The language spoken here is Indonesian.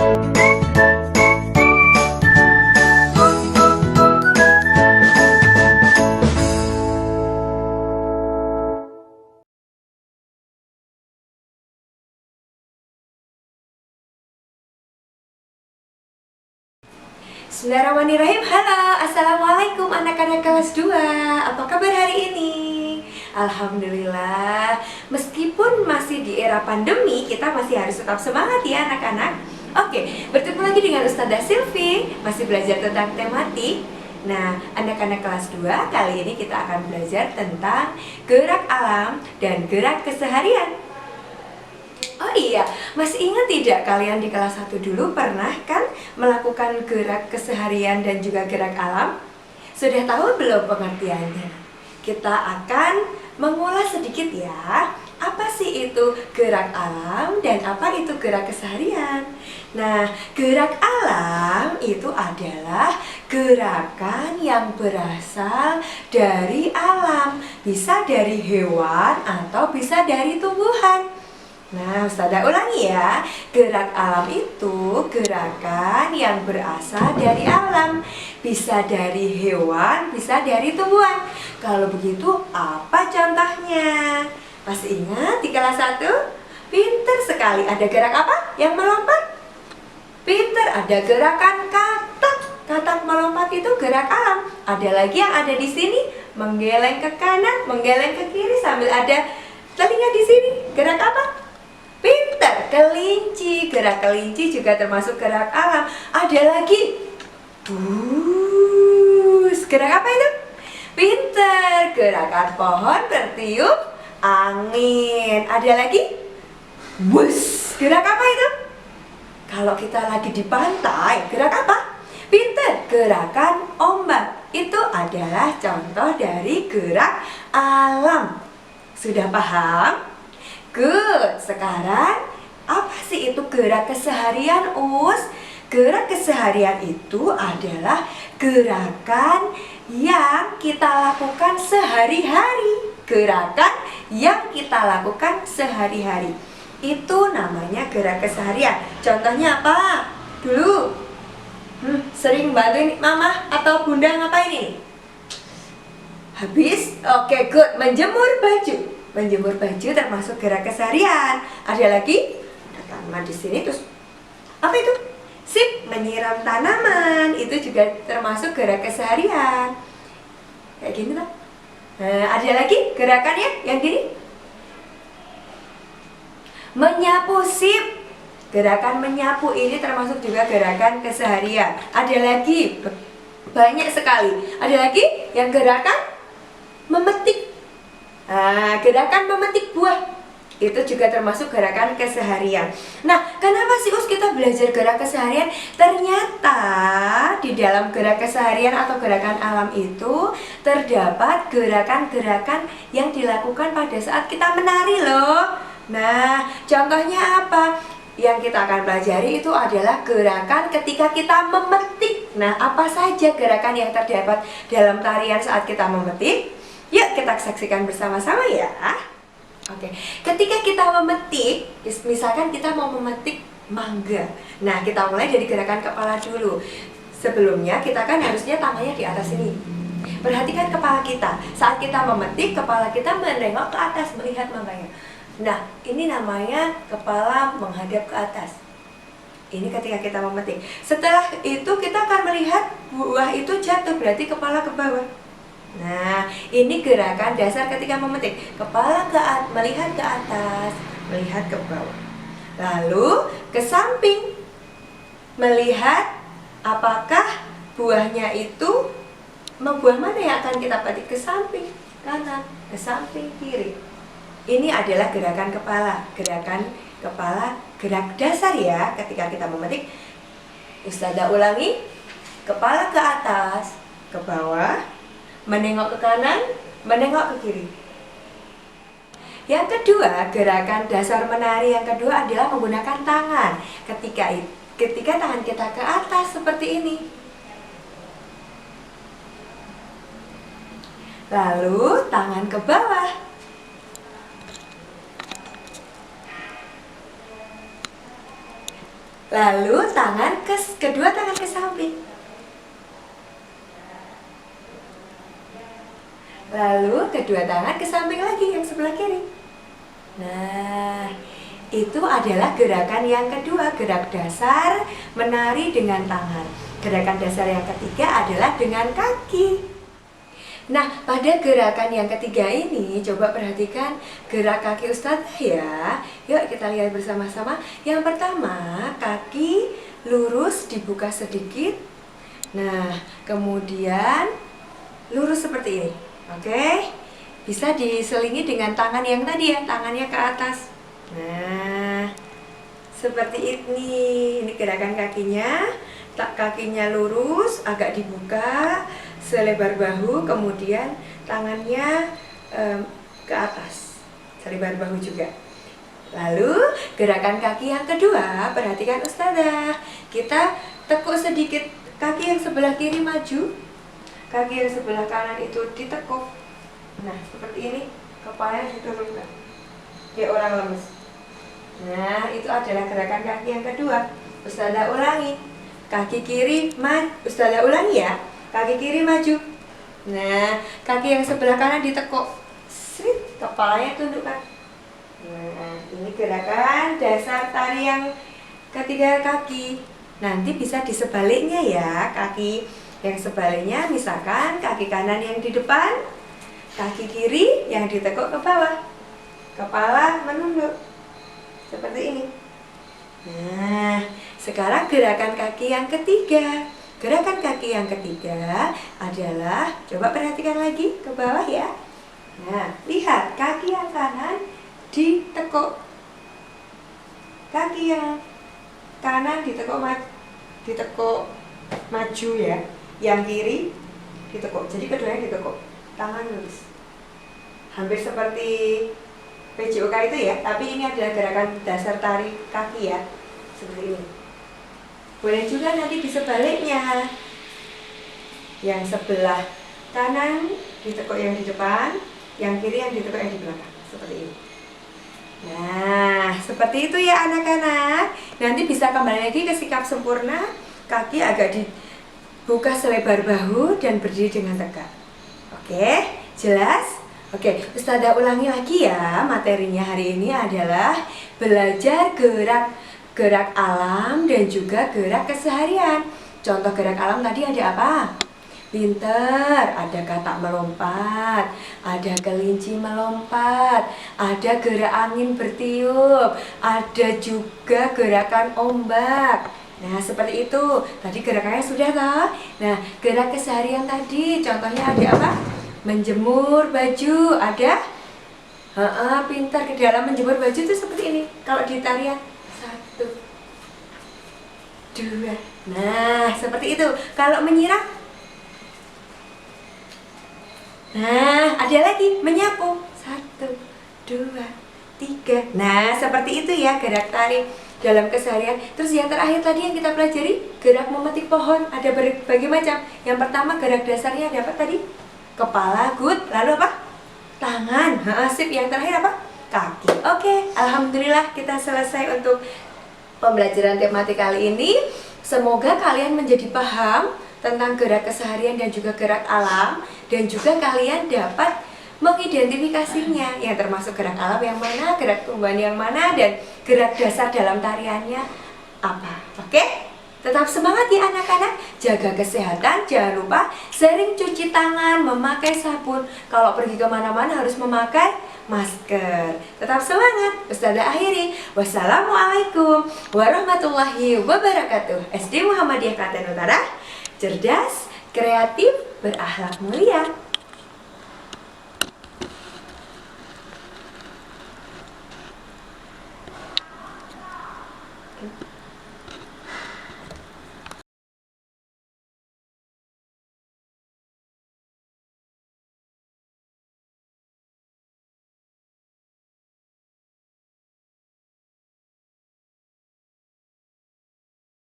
Bismillahirrahmanirrahim. Halo, assalamualaikum anak-anak kelas 2. Apa kabar hari ini? Alhamdulillah. Meskipun masih di era pandemi, kita masih harus tetap semangat ya anak-anak. Oke, bertemu lagi dengan Ustazah Silvi. Masih belajar tentang tematik. Nah, anak-anak kelas 2, kali ini kita akan belajar tentang gerak alam dan gerak keseharian. Oh iya, masih ingat tidak kalian di kelas 1 dulu pernah kan melakukan gerak keseharian dan juga gerak alam? Sudah tahu belum pengertiannya? Kita akan mengulas sedikit ya. Apa sih itu gerak alam dan apa itu gerak keseharian? Nah, gerak alam itu adalah gerakan yang berasal dari alam. Bisa dari hewan atau bisa dari tumbuhan. Nah, Ustazah ulangi ya. Gerak alam itu gerakan yang berasal dari alam. Bisa dari hewan, bisa dari tumbuhan. Kalau begitu, apa contohnya? Masih ingat di kelas 1? Pinter sekali. Ada gerak apa yang melompat? Pinter, ada gerakan katak. Katak melompat itu gerak alam. Ada lagi yang ada di sini, menggeleng ke kanan, menggeleng ke kiri sambil ada telinga di sini. Gerak apa? Pinter, kelinci. Gerak kelinci juga termasuk gerak alam. Ada lagi, bus. Gerak apa itu? Pinter, gerakan pohon bertiup angin. Ada lagi, bus. Gerak apa itu? Kalau kita lagi di pantai, gerak apa? Pinter, gerakan ombak. Itu adalah contoh dari gerak alam. Sudah paham? Good. Sekarang apa sih itu gerak keseharian, Us? Gerak keseharian itu adalah gerakan yang kita lakukan sehari-hari. Gerakan yang kita lakukan sehari-hari. Itu namanya gerak keseharian. Contohnya apa? Dulu sering bantuin mama atau bunda ngapain ini? Habis? Oke, good. Menjemur baju. Menjemur baju termasuk gerak keseharian. Ada lagi? Ada tanaman di sini terus apa itu? Sip, menyiram tanaman. Itu juga termasuk gerak keseharian. Kayak gini lah. Nah, ada lagi gerakannya yang gini? Menyapu, sip. Gerakan menyapu ini termasuk juga gerakan keseharian. Ada lagi, banyak sekali. Ada lagi yang gerakan memetik. Nah, gerakan memetik buah itu juga termasuk gerakan keseharian. Nah, kenapa sih Us kita belajar gerak keseharian? Ternyata di dalam gerak keseharian atau gerakan alam itu terdapat gerakan-gerakan yang dilakukan pada saat kita menari loh. Nah, contohnya apa? Yang kita akan pelajari itu adalah gerakan ketika kita memetik. Nah, apa saja gerakan yang terdapat dalam tarian saat kita memetik? Yuk kita saksikan bersama-sama ya. Oke, ketika kita memetik, misalkan kita mau memetik mangga. Nah, kita mulai dari gerakan kepala dulu. Sebelumnya kita kan harusnya tangannya di atas ini. Perhatikan kepala kita. Saat kita memetik, kepala kita menengok ke atas melihat mangganya. Nah, ini namanya kepala menghadap ke atas. Ini ketika kita memetik. Setelah itu kita akan melihat buah itu jatuh, berarti kepala ke bawah. Nah, ini gerakan dasar ketika memetik. Kepala ke atas, melihat ke atas, melihat ke bawah. Lalu ke samping, melihat apakah buahnya itu buah mana yang akan kita petik. Ke samping kanan, ke samping kiri. Ini adalah gerakan kepala. Gerakan kepala, gerak dasar ya ketika kita memetik. Ustazah ulangi. Kepala ke atas, ke bawah, menengok ke kanan, menengok ke kiri. Yang kedua, gerakan dasar menari yang kedua adalah menggunakan tangan. Ketika tangan kita ke atas seperti ini. Lalu tangan ke bawah. Lalu kedua tangan ke samping. Lalu kedua tangan ke samping lagi yang sebelah kiri. Nah, itu adalah gerakan yang kedua, gerak dasar menari dengan tangan. Gerakan dasar yang ketiga adalah dengan kaki. Nah, pada gerakan yang ketiga ini, coba perhatikan gerak kaki Ustazah ya. Yuk kita lihat bersama-sama. Yang pertama, kaki lurus dibuka sedikit. Nah, kemudian lurus seperti ini. Oke? Bisa diselingi dengan tangan yang tadi ya, tangannya ke atas. Nah, seperti ini. Ini gerakan kakinya. Kakinya lurus, agak dibuka selebar bahu, kemudian tangannya ke atas selebar bahu juga. Lalu gerakan kaki yang kedua, perhatikan Ustazah. Kita tekuk sedikit kaki yang sebelah kiri maju, kaki yang sebelah kanan itu ditekuk. Nah, seperti ini, kepalanya diturunkan kayak orang lemes. Nah, itu adalah gerakan kaki yang kedua. Ustazah ulangi. Kaki kiri Ustazah ulangi ya. Kaki kiri maju. Nah, kaki yang sebelah kanan ditekuk. Srit, kepalanya tundukkan. Nah, ini gerakan dasar tari yang ketiga kaki. Nanti bisa disebaliknya ya, kaki yang sebaliknya, misalkan kaki kanan yang di depan, kaki kiri yang ditekuk ke bawah, kepala menunduk seperti ini. Nah, sekarang gerakan kaki yang ketiga. Gerakan kaki yang ketiga adalah, coba perhatikan lagi ke bawah ya. Nah, lihat kaki yang kanan ditekuk, kaki yang kanan ditekuk maju ya, yang kiri ditekuk. Jadi keduanya ditekuk, tangan lurus. Hampir seperti PJOK itu ya, tapi ini adalah gerakan dasar tari kaki ya, seperti ini. Boleh juga nanti di sebaliknya, yang sebelah kanan ditekuk yang di depan, yang kiri yang ditekuk yang di belakang, seperti ini. Nah, seperti itu ya anak-anak. Nanti bisa kembali lagi ke sikap sempurna, kaki agak dibuka selebar bahu dan berdiri dengan tegak. Oke, jelas? Oke, Ustazah ulangi lagi ya. Materinya hari ini adalah belajar gerak alam dan juga gerak keseharian. Contoh gerak alam tadi ada apa? Pinter, ada katak melompat, ada kelinci melompat, ada gerak angin bertiup, ada juga gerakan ombak. Nah, seperti itu. Tadi gerakannya sudah toh? Nah, gerak keseharian tadi contohnya ada apa? Menjemur baju, ada pintar ke dalam menjemur baju itu seperti ini. Kalau di tarian 1, 2. Nah, seperti itu. Kalau menyiram, nah, ada lagi menyapu 1, 2, 3. Nah, seperti itu ya gerak tari dalam keseharian. Terus yang terakhir tadi yang kita pelajari, gerak memetik pohon, ada berbagai macam. Yang pertama gerak dasarnya ada apa tadi? Kepala, good. Lalu apa? Tangan. Sip. Yang terakhir apa? Kaki. Oke, alhamdulillah kita selesai untuk pembelajaran tematik kali ini. Semoga kalian menjadi paham tentang gerak keseharian dan juga gerak alam, dan juga kalian dapat mengidentifikasinya, yang termasuk gerak alam yang mana, gerak tumbuhan yang mana, dan gerak dasar dalam tariannya apa. Oke? Tetap semangat ya anak-anak, jaga kesehatan, jangan lupa sering cuci tangan, memakai sabun. Kalau pergi kemana-mana harus memakai masker. Tetap semangat. Ustazah akhiri. Wassalamualaikum warahmatullahi wabarakatuh. SD Muhammadiyah Klaten Utara, cerdas, kreatif, berakhlak mulia.